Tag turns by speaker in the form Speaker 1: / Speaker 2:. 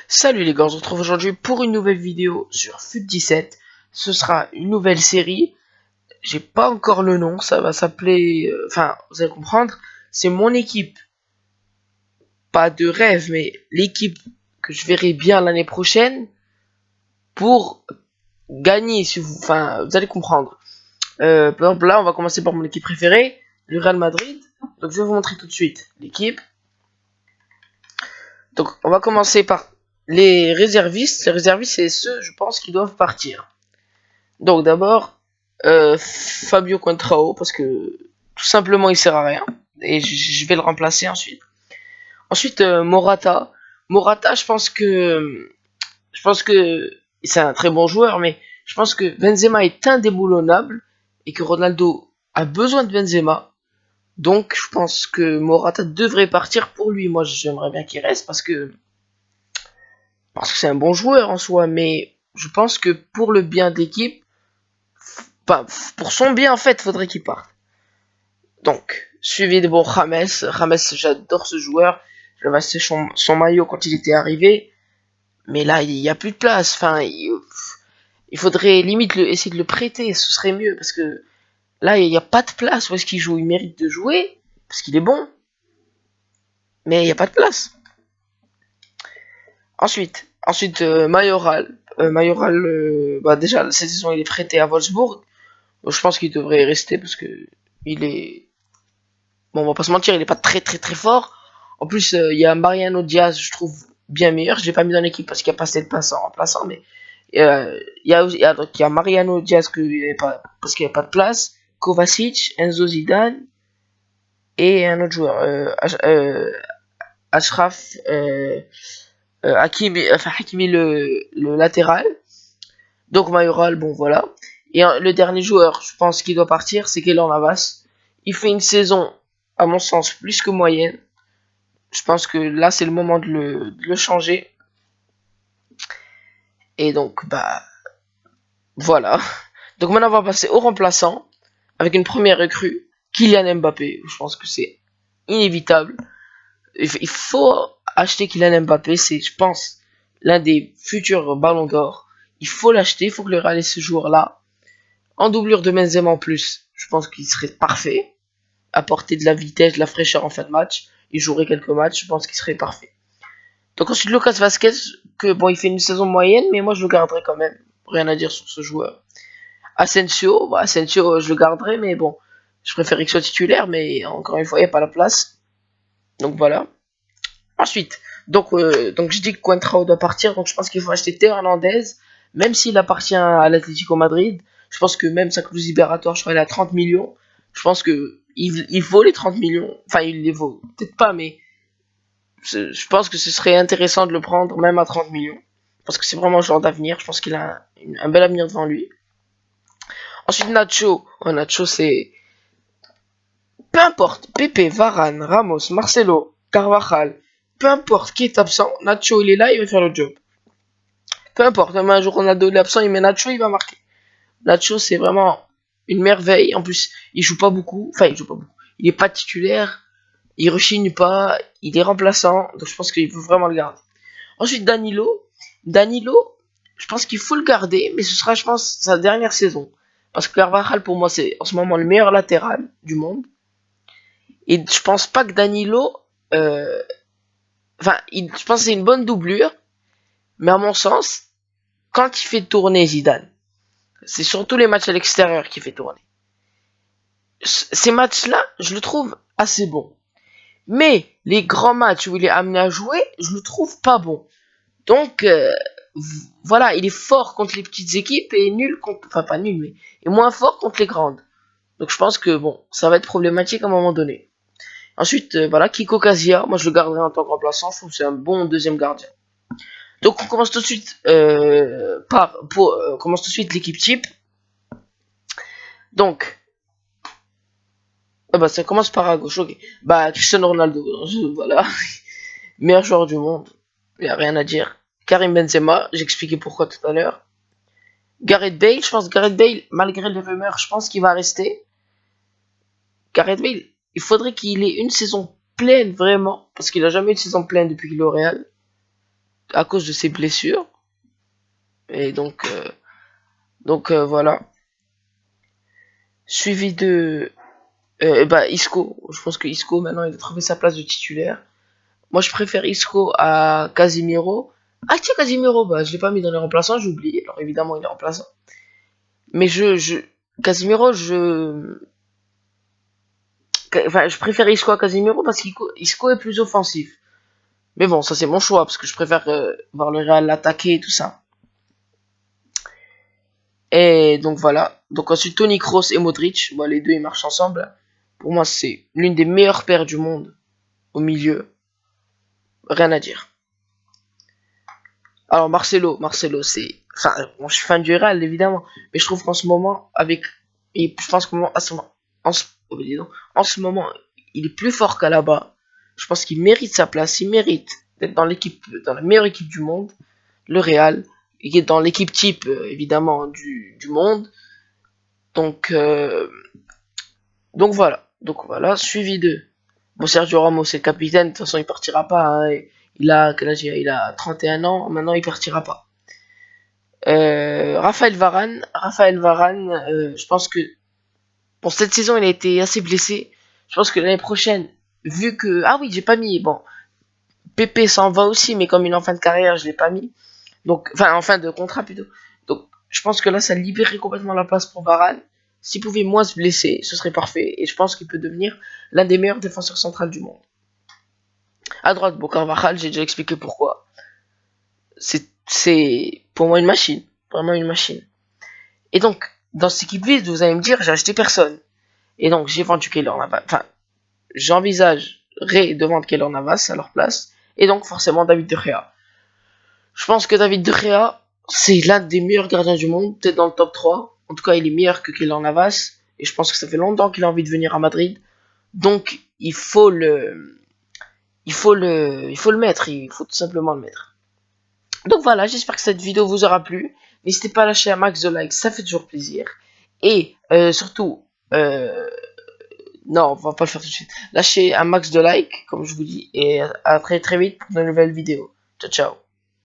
Speaker 1: Salut les gars, on se retrouve aujourd'hui pour une nouvelle vidéo sur FUT17. Ce sera une nouvelle série. J'ai pas encore le nom, ça va s'appeler... Enfin, vous allez comprendre. C'est mon équipe. Pas de rêve, mais l'équipe que je verrai bien l'année prochaine pour gagner. Enfin, vous allez comprendre. Par exemple, là, on va commencer par mon équipe préférée, le Real Madrid. Donc, je vais vous montrer tout de suite l'équipe. Donc, on va commencer par les réservistes. Les réservistes, c'est ceux, je pense, qui doivent partir. Donc d'abord, Fabio Contrao, parce que tout simplement il sert à rien. Et je vais le remplacer ensuite. Ensuite, Morata. Morata, je pense que c'est un très bon joueur, mais je pense que Benzema est indéboulonnable et que Ronaldo a besoin de Benzema. Donc je pense que Morata devrait partir pour lui. Moi j'aimerais bien qu'il reste parce que c'est un bon joueur en soi, mais je pense que pour le bien de l'équipe, pas pour son bien en fait, faudrait qu'il parte. Donc, suivi de bon James. James, j'adore ce joueur. J'avais acheté son maillot quand il était arrivé. Mais là, il n'y a plus de place. Enfin, il faudrait limite essayer de le prêter. Ce serait mieux. Parce que là, il n'y a pas de place. Où est-ce qu'il joue? Il mérite de jouer. Parce qu'il est bon. Mais il n'y a pas de place. Ensuite Mayoral. Mayoral, bah déjà, cette saison, il est prêté à Wolfsburg. Donc, je pense qu'il devrait rester parce que il est... Bon, on va pas se mentir, il est pas très fort. En plus, il y a Mariano Diaz, je trouve bien meilleur. Je l'ai pas mis dans l'équipe parce qu'il n'y a pas assez de place en remplaçant, mais il y a Mariano Diaz parce qu'il n'y a pas de place. Kovacic, Enzo Zidane et un autre joueur, Ashraf Hakimi le latéral. Donc Mayoral, bon voilà. Et le dernier joueur, je pense qu'il doit partir, c'est Keylor Navas. Il fait une saison, à mon sens, plus que moyenne. Je pense que là, c'est le moment de le changer. Et donc, bah, voilà. Donc maintenant, on va passer au remplaçant, avec une première recrue, Kylian Mbappé. Je pense que c'est inévitable. Il faut acheter Kylian Mbappé, c'est, je pense, l'un des futurs ballons d'or. Il faut l'acheter, il faut que le Real ait ce joueur-là. En doublure de Benzema en plus, je pense qu'il serait parfait. Apporter de la vitesse, de la fraîcheur en fin de match. Il jouerait quelques matchs, je pense qu'il serait parfait. Donc ensuite Lucas Vasquez, que bon il fait une saison moyenne, mais moi je le garderai quand même. Rien à dire sur ce joueur. Asensio je le garderai, mais bon, je préférerais qu'il soit titulaire, mais encore une fois il n'y a pas la place. Donc voilà. Ensuite, donc je dis que Coentrao doit partir, donc je pense qu'il faut acheter Théo Hernandez, même s'il appartient à l'Atlético Madrid. Je pense que même sa clause libératoire, je crois, elle est à 30 millions. Je pense que il vaut les 30 millions. Enfin, il les vaut peut-être pas, mais je pense que ce serait intéressant de le prendre même à 30 millions. Parce que c'est vraiment un genre d'avenir. Je pense qu'il a un bel avenir devant lui. Ensuite, Nacho. Oh, Nacho, c'est... Peu importe. Pepe, Varane, Ramos, Marcelo, Carvajal. Peu importe qui est absent. Nacho, il est là, il va faire le job. Peu importe. Même un jour, Ronaldo est absent, il met Nacho, il va marquer. Nacho, c'est vraiment une merveille. En plus, il joue pas beaucoup. Enfin, il joue pas beaucoup. Il est pas titulaire. Il rechigne pas. Il est remplaçant. Donc, je pense qu'il faut vraiment le garder. Ensuite, Danilo, je pense qu'il faut le garder, mais ce sera, je pense, sa dernière saison. Parce que Carvajal, pour moi, c'est en ce moment le meilleur latéral du monde. Et je pense pas que Danilo... euh, Enfin, je pense que c'est une bonne doublure. Mais à mon sens, quand il fait tourner Zidane, c'est surtout les matchs à l'extérieur qui fait tourner. Ces matchs-là, je le trouve assez bon. Mais les grands matchs où il est amené à jouer, je le trouve pas bon. Donc, voilà, il est fort contre les petites équipes et nul contre... Enfin, pas nul, mais... Et moins fort contre les grandes. Donc, je pense que, bon, ça va être problématique à un moment donné. Ensuite, voilà, Kiko Casillas, moi je le garderai en tant que remplaçant. Je trouve que c'est un bon deuxième gardien. Donc, on commence tout de suite commence tout de suite l'équipe type. Donc, bah, ça commence par à gauche, ok. Bah, Cristiano Ronaldo, voilà. Meilleur joueur du monde. Il n'y a rien à dire. Karim Benzema, j'expliquais pourquoi tout à l'heure. Gareth Bale, je pense Gareth Bale, malgré les rumeurs, je pense qu'il va rester. Gareth Bale, il faudrait qu'il ait une saison pleine, vraiment. Parce qu'il a jamais eu de saison pleine depuis qu'il est au Real. à cause de ses blessures. Et voilà. Suivi de Isco. Je pense que Isco maintenant il a trouvé sa place de titulaire. Moi je préfère Isco à Casemiro. Ah tiens Casemiro, bah je l'ai pas mis dans les remplaçants, j'ai oublié. Alors évidemment il est remplaçant. Mais Casemiro, je préfère Isco à Casemiro parce qu'Isco est plus offensif. Mais bon, ça c'est mon choix parce que je préfère voir le Real l'attaquer et tout ça. Et donc voilà. Donc ensuite Toni Kroos et Modric, bon, les deux ils marchent ensemble. Pour moi c'est l'une des meilleures paires du monde au milieu. Rien à dire. Alors Marcelo c'est, enfin, bon, je suis fan du Real évidemment, mais je trouve qu'en ce moment et je pense qu'en oh, dis donc, en ce moment il est plus fort qu'à là-bas. Je pense qu'il mérite sa place, il mérite d'être dans la meilleure équipe du monde, le Real. Il est dans l'équipe type évidemment du monde. Donc voilà, suivi de bon Sergio Ramos c'est le capitaine, de toute façon il partira pas. Hein, il a quel âge il a 31 ans, maintenant il partira pas. Raphaël Varane, je pense que pour cette saison il a été assez blessé. Je pense que l'année prochaine, vu que ah oui j'ai pas mis bon Pépé s'en va aussi, mais comme il est en fin de carrière je l'ai pas mis. Donc enfin en fin de contrat plutôt. Donc je pense que là ça libérerait complètement la place pour Varane. S'il pouvait moins se blesser, ce serait parfait. Et je pense qu'il peut devenir l'un des meilleurs défenseurs centrales du monde. À droite, Carvajal, j'ai déjà expliqué pourquoi. C'est pour moi une machine. Vraiment une machine. Et donc, dans cette équipe vide, vous allez me dire, j'ai acheté personne. Et donc, j'ai vendu Keylor Navas. Enfin, j'envisagerais de vendre Keylor Navas à leur place. Et donc, forcément, David De Gea. Je pense que David De Gea, c'est l'un des meilleurs gardiens du monde, peut-être dans le top 3. En tout cas, il est meilleur que Keylor Navas. Et je pense que ça fait longtemps qu'il a envie de venir à Madrid. Donc, il faut le mettre. Il faut tout simplement le mettre. Donc voilà, j'espère que cette vidéo vous aura plu. N'hésitez pas à lâcher un max de likes, ça fait toujours plaisir. Et surtout, non, on va pas le faire tout de suite. Lâchez un max de likes, comme je vous dis, et à très très vite pour de nouvelles vidéos. Ciao, ciao.